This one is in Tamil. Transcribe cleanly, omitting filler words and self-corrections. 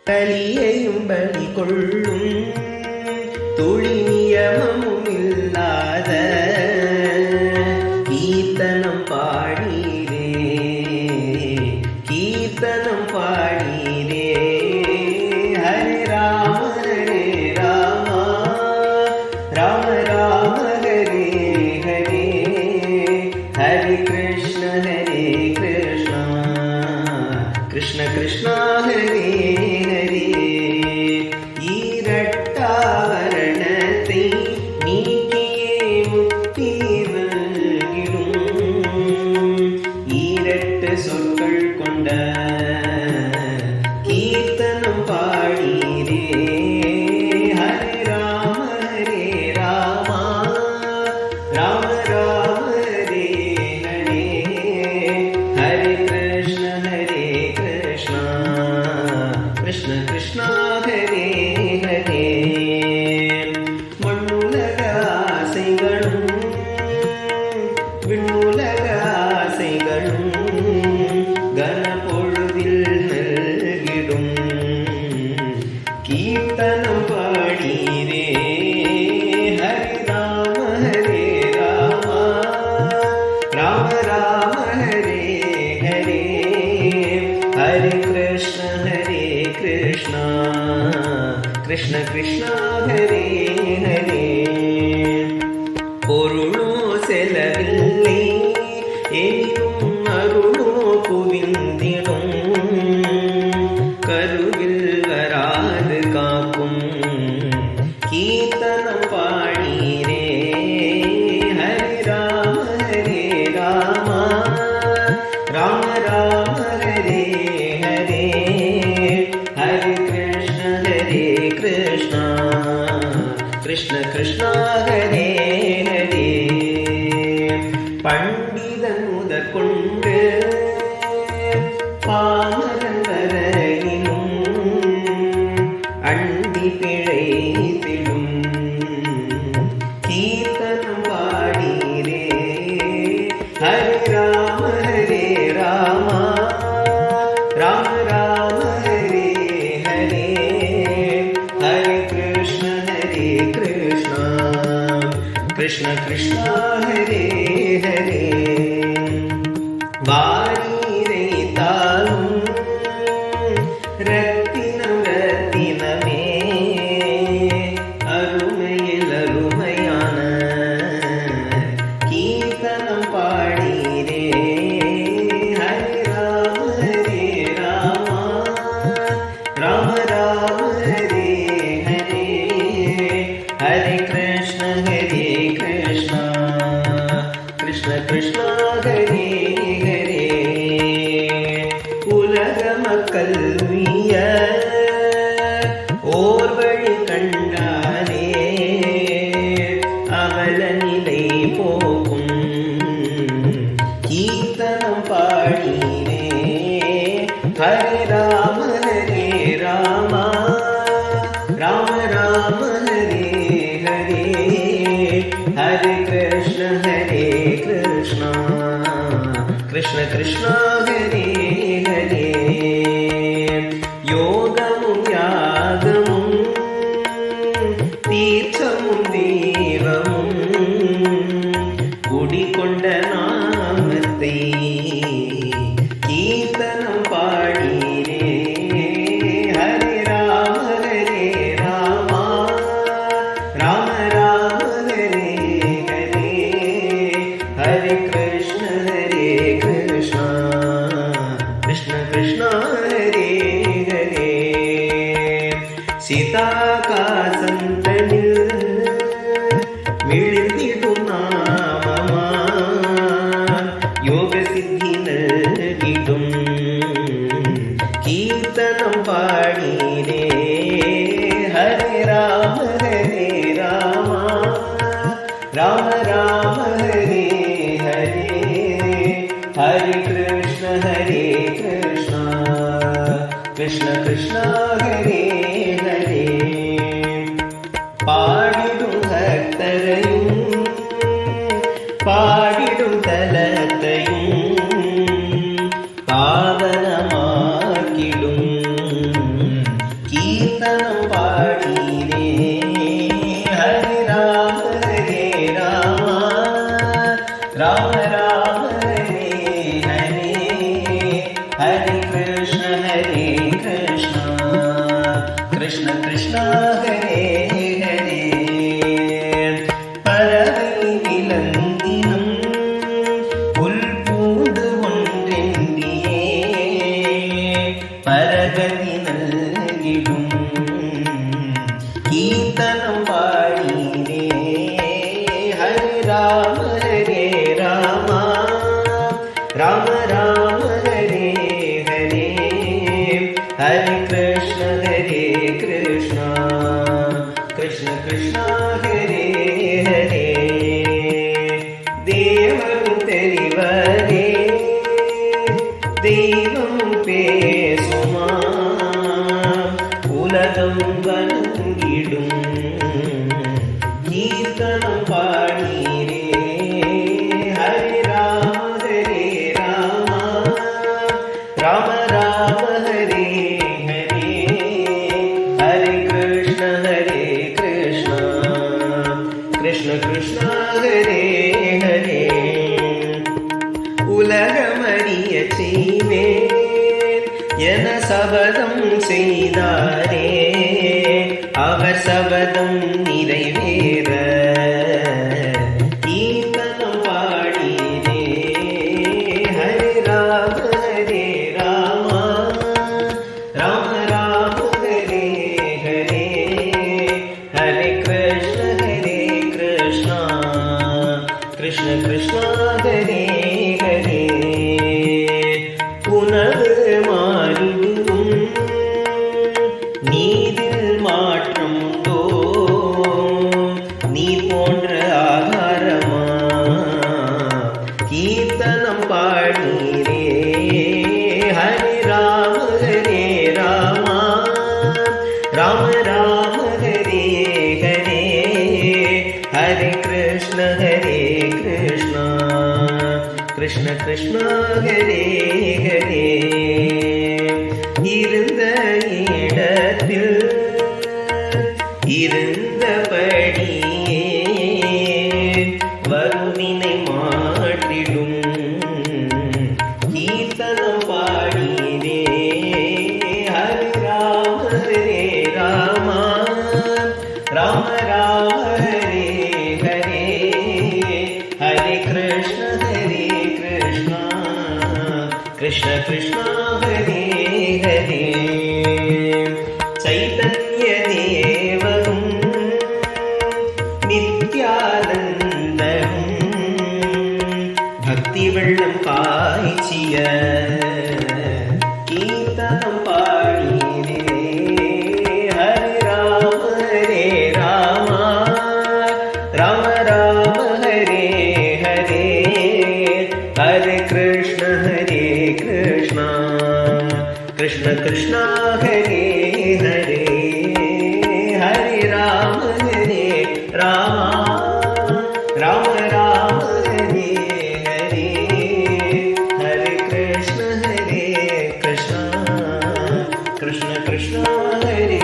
கலியையும் பலி கொள்ளும் துளி நியமமுமில்லாத கீர்த்தனம் பாடீரே, கீர்த்தனம் பாடீரே. ஹரே ராம ஹரே ராம, ராம ராம ஹரே ஹரே, ஹரே கிருஷ்ண கிருஷ்ண, கிருஷ்ண கிருஷ்ண ஹரே ஹரே. ஈரட்டாவரணத்தை நீக்கியே முக்தி நல்கிடும் ஈரட்டு சொற்கள் கொண்ட கீர்த்தனம் பாடீரே. ஹரே ராம ஹரே ராம, ராம ராம ஹரே ஹரே, ஹரே கிருஷ்ண கிருஷ்ண, கிருஷ்ண கிருஷ்ண ஹரே ஹரே. மண்ணுலக ஆசைகளும் விண்ணுலக ஆசைகளும் கனப்பொழுதில் நல்கிடும் கீர்த்தனம் பாடீரே. ஹரே ராம ஹரே ராம, ராம ராம ஹரே ஹரே, ஹரே கிருஷ்ண கிருஷ்ண, கிருஷ்ண கிருஷ்ண ஹரே ஹரே. பொருளோ செலவில்லை எனினும் அருளோ குவிந்திடும் கருவில் வராது காக்கும் கீர்த்தனம் பாடீரே. ஹரே ராம ஹரே ராம, ராம ராம ஹரே ஹரே, ஹரே கிருஷ்ண கிருஷ்ண, கிருஷ்ண கிருஷ்ண ஹரே ஹரே. பண்டிதன் முதற்கொண்டு பாமரன் வரையிலும் அண்டி பிழைத்திடும் கீர்த்தனம் பாடீரே. ஹரே ராம ஹரே ராம, ராம ராம ஹரே ஹரே, ஹரே கிருஷ்ண கிருஷ்ண, கிருஷ்ண கிருஷ்ண ஹரே ஹரே. வாரீரை தாளும் ரத்தினம் ரத்தினமே அருமையில் அருமையான கீர்த்தனம் பாடீரே. ஹரே ராம ஹரே ராம, ராம ராம ஹரே ஹரே, ஹரே கிருஷ்ண கிருஷ்ண, கிருஷ்ண கிருஷ்ண ஹரே ஹரே. உலக மக்கள் உய்ய ஓர் வழி கண்டானே அவல நிலை போக்கும் கீர்த்தனம் பாடீரே. ஹரே ராம ஹரே ராம, ராம ராம ஹரே ஹரே, ஹரே கிருஷ்ண கிருஷ்ண, கிருஷ்ண கிருஷ்ண ஹரே ஹரே. யோகமும் யாகமும் தீர்த்தமும் தெய்வமும் குடிகொண்ட நாமத்தை கீர்த்தனம் பாடீரே. ஹரே ராம ஹரே ராம, ராம ராம ஹரே ஹரே, ஹரே கிருஷ்ண கிருஷ்ண, கிருஷ்ண கிருஷ்ண ஹரே ஹரே. சீதாகாசந்தனில் விழுந்திடும் நாமமா யோக சித்தி நல்கிடும் கீர்த்தனம் பாடீரே. ஹரே ராம ஹரே ராம, राम राम हरे हरे हरे कृष्ण कृष्ण कृष्ण हरे हरे பாடிடும் பக்தரையும் பாடிடும் தலத்தையும் பாவனமாக்கிடும் கீர்த்தனம் பாடினே ஹரி ராம ராம ராம ஹரே ஹரே ஹரி கிருஷ்ண கிருஷ்ண கிருஷ்ண ஹரே ஹரே பறவை விலங்கினம் புல் பூண்டு ஒன்றென்றியே பரகதி நல்கிடும் கீர்த்தனம் பாடினே ஹரி ராம ராம ராம ஹரே ஹரே ஹரி கிருஷ்ண கிருஷ்ண கிருஷ்ண ஹரே ஹரே தேவரும் தெரிவரே தெய்வம் பேசுமா உலகம் வணங்கிடும் கீர்த்தனம் பாடினே ஹரி ராம ராம ஹரே ஹரே ஹரி கிருஷ்ண கிருஷ்ண ஹரே ஹரே உலகமறிய செய்வேன் என சபதம் செய்தாரே அவர் சபதம் நிறைவேற கீர்த்தனம் பாடினே ஹரி ராம ராம ஹரே ஹரே ஹரே கிருஷ்ண கிருஷ்ண ஹரே ஹரே உணவு மாறிடும் நீரில் மாற்றம் உண்டோ நீ போன்ற ஆகாரமா கீர்த்தனம் பாடினே ஹரி ராம ராம ஹரே ஹரே ஹரே கிருஷ்ண கிருஷ்ண ஹரே ஹரே இருந்த இடத்தில் இருந்தபடியே வருவினை மாற்றிடும் கீர்த்தனம் பாடினே ஹரி ராம ஹரே ஹரே ஹரே கிருஷ்ண கிருஷ்ண ஹரே ஹரே சைதன்ய தேவரும் நித்யானந்தரும் பக்தி வெள்ளம் காய்ச்சிய கீர்த்தனம் பாடினே ஹரி ராம ஹரே ஹரே ஹரே கிருஷ்ண கிருஷ்ண ஹரே ஹரே ஹரி ராம ராம ஹரே ஹரே ஹரே கிருஷ்ண கிருஷ்ண ஹரே